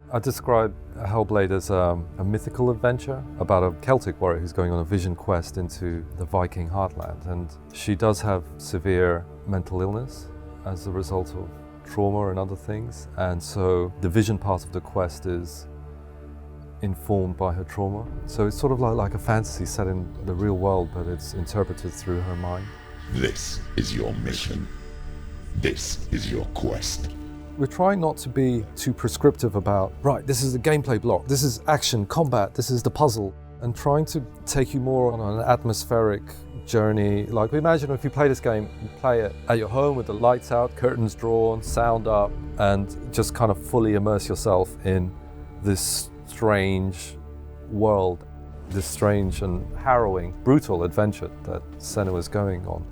I describe Hellblade as a mythical adventure about a Celtic warrior who's going on a vision quest into the Viking heartland. And she does have severe mental illness as a result of trauma and other things. And so the vision part of the quest is informed by her trauma. So it's sort of like a fantasy set in the real world, but it's interpreted through her mind. This is your mission. This is your quest. We're trying not to be too prescriptive about, right, this is the gameplay block, this is action, combat, this is the puzzle, and trying to take you more on an atmospheric journey. Like, imagine if you play this game, you play it at your home with the lights out, curtains drawn, sound up, and just kind of fully immerse yourself in this strange world, this strange and harrowing, brutal adventure that Senua is going on.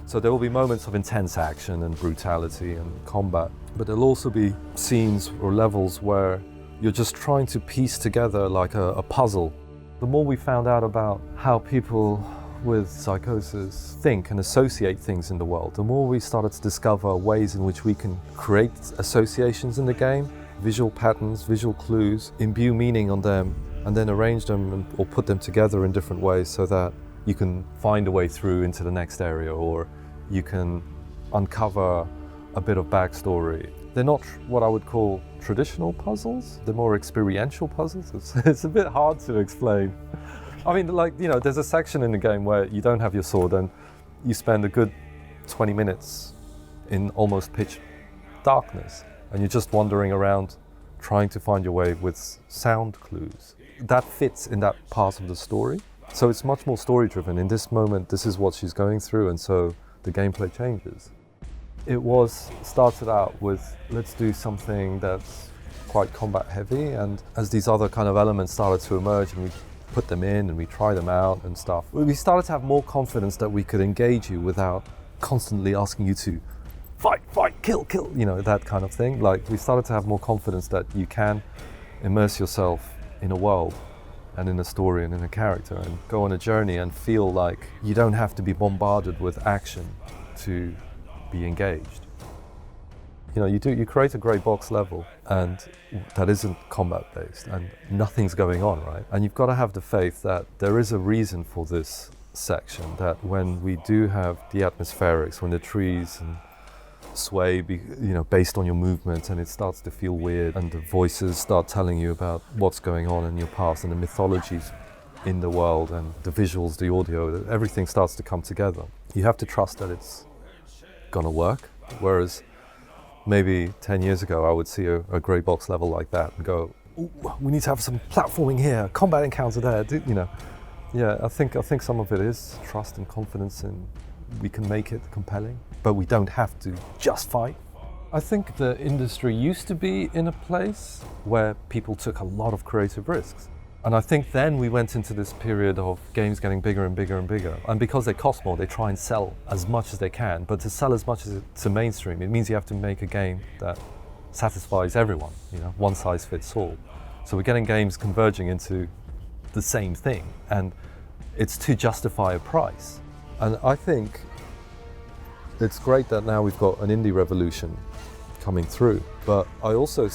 So there will be moments of intense action and brutality and combat, but there'll also be scenes or levels where you're just trying to piece together like a puzzle. The more we found out about how people with psychosis think and associate things in the world, the more we started to discover ways in which we can create associations in the game, visual patterns, visual clues, imbue meaning on them, and then arrange them or put them together in different ways so that you can find a way through into the next area, or you can uncover a bit of backstory. They're not what I would call traditional puzzles, they're more experiential puzzles. It's a bit hard to explain. I mean, like, you know, there's a section in the game where you don't have your sword and you spend a good 20 minutes in almost pitch darkness and you're just wandering around trying to find your way with sound clues. That fits in that part of the story. So it's much more story driven. In this moment, this is what she's going through, and so the gameplay changes. It started out with, let's do something that's quite combat heavy, and as these other kind of elements started to emerge and we put them in and we try them out and stuff, we started to have more confidence that we could engage you without constantly asking you to fight, kill, you know, that kind of thing. Like, we started to have more confidence that you can immerse yourself in a world and in a story and in a character and go on a journey and feel like you don't have to be bombarded with action to be engaged. You know, you create a grey box level and that isn't combat based and nothing's going on, right? And you've got to have the faith that there is a reason for this section, that when we do have the atmospherics, when the trees and sway, you know, based on your movement, and it starts to feel weird, and the voices start telling you about what's going on in your past, and the mythologies in the world, and the visuals, the audio, everything starts to come together. You have to trust that it's gonna work. Whereas maybe 10 years ago, I would see a grey box level like that and go, ooh, we need to have some platforming here, combat encounter there, you know. Yeah, I think some of it is trust and confidence in we can make it compelling, but we don't have to just fight. I think the industry used to be in a place where people took a lot of creative risks. And I think then we went into this period of games getting bigger and bigger and bigger. And because they cost more, they try and sell as much as they can. But to sell as much as to mainstream, it means you have to make a game that satisfies everyone, you know, one size fits all. So we're getting games converging into the same thing, and it's to justify a price. And I think it's great that now we've got an indie revolution coming through, but I also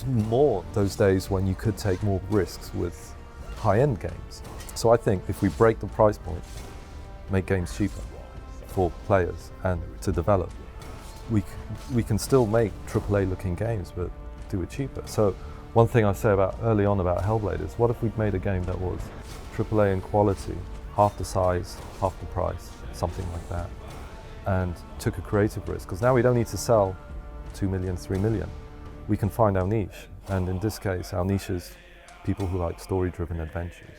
mourn those days when you could take more risks with high-end games. So I think if we break the price point, make games cheaper for players and to develop, we can still make AAA-looking games, but do it cheaper. So one thing I say about early on about Hellblade is, what if we'd made a game that was AAA in quality, half the size, half the price, something like that, and took a creative risk? Because now we don't need to sell 2 million, 3 million. We can find our niche, and in this case, our niche is people who like story-driven adventures.